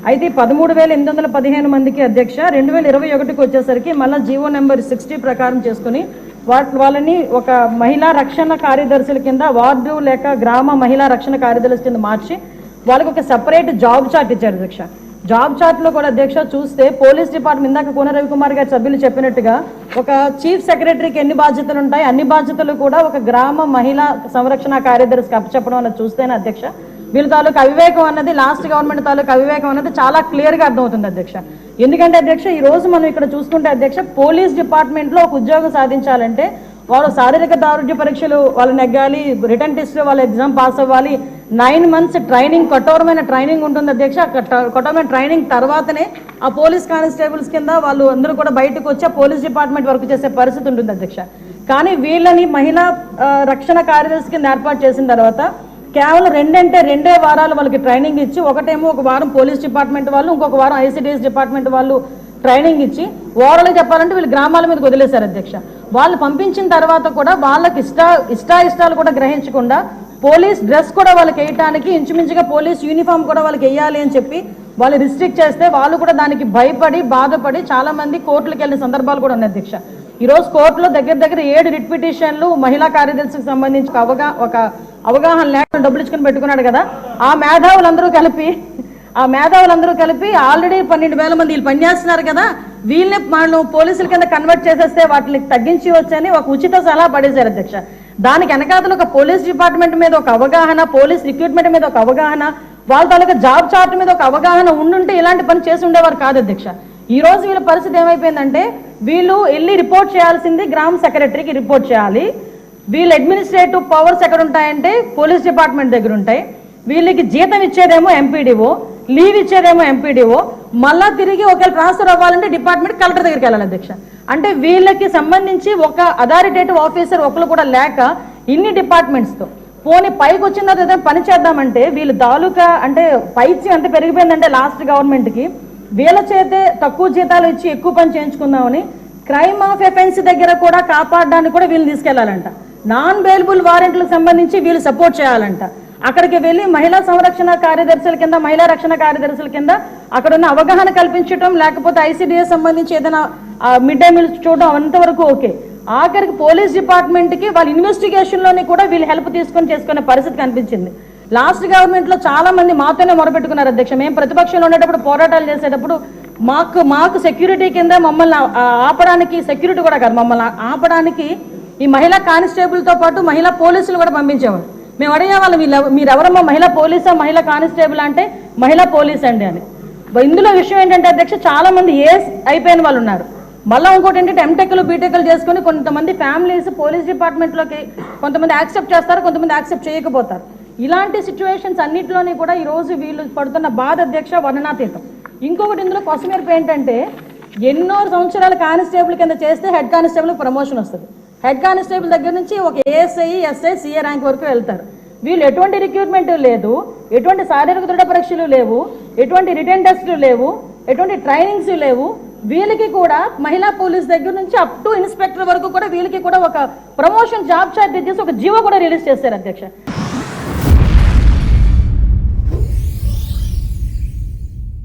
అయితే 13,815 మందికి అధ్యక్ష 2021కి వచ్చేసరికి మళ్ళీ జీవో నెంబర్ 60 ప్రకారం చేసుకుని వాళ్ళని ఒక మహిళా రక్షణ కార్యదర్శుల కింద వార్డు లేక గ్రామ మహిళా రక్షణ కార్యదర్శుల కింద మార్చి వాళ్ళకి ఒక సెపరేట్ జాబ్ చార్ట్ ఇచ్చారు అధ్యక్ష. జాబ్ చార్ట్లో కూడా అధ్యక్ష చూస్తే పోలీస్ డిపార్ట్మెంట్ ఇందాక కోన రవికుమార్ గారు సభ్యులు చెప్పినట్టుగా ఒక చీఫ్ సెక్రటరీకి ఎన్ని బాధ్యతలు ఉంటాయి అన్ని బాధ్యతలు కూడా ఒక గ్రామ మహిళా సంరక్షణ కార్యదర్శికి అప్పచెప్పడం అన్నది చూస్తేనే అధ్యక్ష వీళ్ళ తాలూకు అవివేకం అన్నది లాస్ట్ గవర్నమెంట్ తాలూకు అవివేకం అన్నది చాలా క్లియర్గా అర్థమవుతుంది అధ్యక్ష. ఎందుకంటే అధ్యక్ష ఈ రోజు మనం ఇక్కడ చూసుకుంటే అధ్యక్ష పోలీస్ డిపార్ట్మెంట్లో ఒక ఉద్యోగం సాధించాలంటే వాళ్ళు శారీరక దారుఢ్య పరీక్షలు వాళ్ళు నెగ్గాలి, రిటర్న్ టెస్ట్లో వాళ్ళ ఎగ్జామ్ పాస్ అవ్వాలి, 9 months ట్రైనింగ్ కఠోరమైన ట్రైనింగ్ ఉంటుంది అధ్యక్ష. కఠోరమైన ట్రైనింగ్ తర్వాతనే ఆ పోలీస్ కానిస్టేబుల్స్ కింద వాళ్ళు అందరూ కూడా బయటకు వచ్చి పోలీస్ డిపార్ట్మెంట్ వర్క్ చేసే పరిస్థితి ఉంటుంది అధ్యక్ష. కానీ వీళ్ళని మహిళా రక్షణ కార్యదర్శి కింద ఏర్పాటు చేసిన తర్వాత కేవలం 2 వారాలు వాళ్ళకి ట్రైనింగ్ ఇచ్చి ఒకటేమో ఒక వారం పోలీస్ డిపార్ట్మెంట్ వాళ్ళు ఇంకొక వారం ఐసిడిఎస్ డిపార్ట్మెంట్ వాళ్ళు ట్రైనింగ్ ఇచ్చి ఓవరాల్గా చెప్పాలంటే వీళ్ళు గ్రామాల మీదకి వదిలేశారు అధ్యక్ష. వాళ్ళు పంపించిన తర్వాత కూడా వాళ్ళకి ఇష్టాలు కూడా గ్రహించకుండా పోలీస్ డ్రెస్ కూడా వాళ్ళకి వేయటానికి ఇంచుమించుగా పోలీస్ యూనిఫామ్ కూడా వాళ్ళకి వేయాలి అని చెప్పి వాళ్ళు రిస్ట్రిక్ట్ చేస్తే వాళ్ళు కూడా దానికి భయపడి బాధపడి చాలా మంది కోర్టులకు వెళ్ళిన సందర్భాలు కూడా ఉన్నాయి అధ్యక్ష. ఈరోజు కోర్టులో దగ్గర 7 రిట్ పిటిషన్లు మహిళా కార్యదర్శికి సంబంధించి ఒక అవగాహన లేకుండా డబ్బులు ఇచ్చుకుని పెట్టుకున్నాడు కదా, ఆ మేధావులందరూ కలిపి ఆల్రెడీ 12,000 మంది వీళ్ళు పనిచేస్తున్నారు కదా వీళ్ళని వాళ్ళు పోలీసుల కింద కన్వర్ట్ చేసేస్తే వాటిని తగ్గించి వచ్చని ఒక ఉచిత సలహా పడేశారు అధ్యక్ష. దానికి వెనకాతలు ఒక పోలీస్ డిపార్ట్మెంట్ మీద ఒక అవగాహన, పోలీస్ రిక్రూట్మెంట్ మీద ఒక అవగాహన, వాళ్ళ తాలూకా జాబ్ చార్ట్ మీద ఒక అవగాహన ఉండుంటే ఇలాంటి పని చేసి ఉండేవారు కాదు అధ్యక్ష. ఈ రోజు వీళ్ళ పరిస్థితి ఏమైపోయిందంటే వీళ్ళు వెళ్ళి రిపోర్ట్ చేయాల్సింది గ్రామ సెక్రటరీకి రిపోర్ట్ చేయాలి. వీళ్ళ అడ్మినిస్ట్రేటివ్ పవర్స్ ఎక్కడ ఉంటాయంటే పోలీస్ డిపార్ట్మెంట్ దగ్గర ఉంటాయి. వీళ్ళకి జీతం ఇచ్చేదేమో ఎంపీడీఓ, లీవ్ ఇచ్చేదేమో ఎంపీడీఓ, మళ్ళా తిరిగి ఒకవేళ ట్రాన్స్ఫర్ అవ్వాలంటే డిపార్ట్మెంట్ కలెక్టర్ దగ్గరికి వెళ్ళాలి అధ్యక్ష. అంటే వీళ్ళకి సంబంధించి ఒక అథారిటేటివ్ ఆఫీసర్ ఒకరు కూడా లేక ఇన్ని డిపార్ట్మెంట్స్తో పోనీ పైకి వచ్చిన తర్వాత ఏదైనా పని చేద్దామంటే వీళ్ళు తాలూకా అంటే పైచి ఎంత పెరిగిపోయిందంటే లాస్ట్ గవర్నమెంట్కి వీళ్ళ చేతే తక్కువ జీతాలు ఇచ్చి ఎక్కువ పని చేయించుకుందామని క్రైమ్ ఆఫ్ ఎఫెన్స్ దగ్గర కూడా కాపాడడానికి కూడా వీళ్ళు తీసుకెళ్లాలంట. నాన్ బెయిలబుల్ వారెంట్లకు సంబంధించి వీళ్ళు సపోర్ట్ చేయాలంట. అక్కడికి వెళ్ళి మహిళా సంరక్షణ కార్యదర్శుల కింద మహిళా రక్షణ కార్యదర్శుల కింద అక్కడ ఉన్న అవగాహన కల్పించడం లేకపోతే ఐసిడిఎస్ సంబంధించి ఏదైనా మిడ్ డే మీల్స్ చూడడం అంతవరకు ఓకే. ఆఖరికి పోలీస్ డిపార్ట్మెంట్కి వాళ్ళ ఇన్వెస్టిగేషన్లోని కూడా వీళ్ళు హెల్ప్ తీసుకొని చేసుకునే పరిస్థితి కనిపించింది. లాస్ట్ గవర్నమెంట్లో చాలా మంది మాతోనే మొరపెట్టుకున్నారు అధ్యక్ష. మేము ప్రతిపక్షంలో ఉండేటప్పుడు పోరాటాలు చేసేటప్పుడు మాకు సెక్యూరిటీ కింద మమ్మల్ని ఆపడానికి, సెక్యూరిటీ కూడా కాదు మమ్మల్ని ఆపడానికి ఈ మహిళా కానిస్టేబుల్తో పాటు మహిళా పోలీసులు కూడా పంపించేవారు. మేము అడిగేవాళ్ళం మీరెవరమ్మా మహిళా పోలీసా మహిళా కానిస్టేబుల్ అంటే మహిళా పోలీస్ అండి అని. ఇందులో విషయం ఏంటంటే అధ్యక్ష చాలా మంది ఏస్ అయిపోయిన వాళ్ళు ఉన్నారు. మళ్ళీ ఇంకోటి ఏంటంటే ఎంటెక్లు బీటెక్లు చేసుకుని కొంతమంది ఫ్యామిలీస్ పోలీస్ డిపార్ట్మెంట్లోకి కొంతమంది యాక్సెప్ట్ చేస్తారు, కొంతమంది యాక్సెప్ట్ చేయకపోతారు. ఇలాంటి సిచ్యువేషన్స్ అన్నింటిలోని కూడా ఈరోజు వీళ్ళు పడుతున్న బాధ అధ్యక్ష వర్ణనాతీతం. ఇంకొకటి ఇందులో కొసమేర్పు ఏంటంటే ఎన్నో సంవత్సరాల కానిస్టేబుల్ కింద చేస్తే హెడ్ కానిస్టేబుల్ ప్రమోషన్ వస్తుంది. హెడ్ కానిస్టేబుల్ దగ్గర నుంచి ఒక ఏఎస్ఐ, ఎస్ఐ, సిఏ ర్యాంక్ వరకు వెళ్తారు. వీళ్ళు ఎటువంటి రిక్రూట్మెంట్ లేదు, ఎటువంటి శారీరక దృఢ పరీక్షలు లేవు, ఎటువంటి రిటర్న్ టెస్టులు లేవు, ఎటువంటి ట్రైనింగ్స్ లేవు. వీళ్ళకి కూడా మహిళా పోలీస్ దగ్గర నుంచి అప్ టు ఇన్స్పెక్టర్ వరకు కూడా వీళ్ళకి కూడా ఒక ప్రమోషన్ జాబ్ చార్ట్ ఇచ్చేసి ఒక జీవో కూడా రిలీజ్ చేశారు అధ్యక్ష.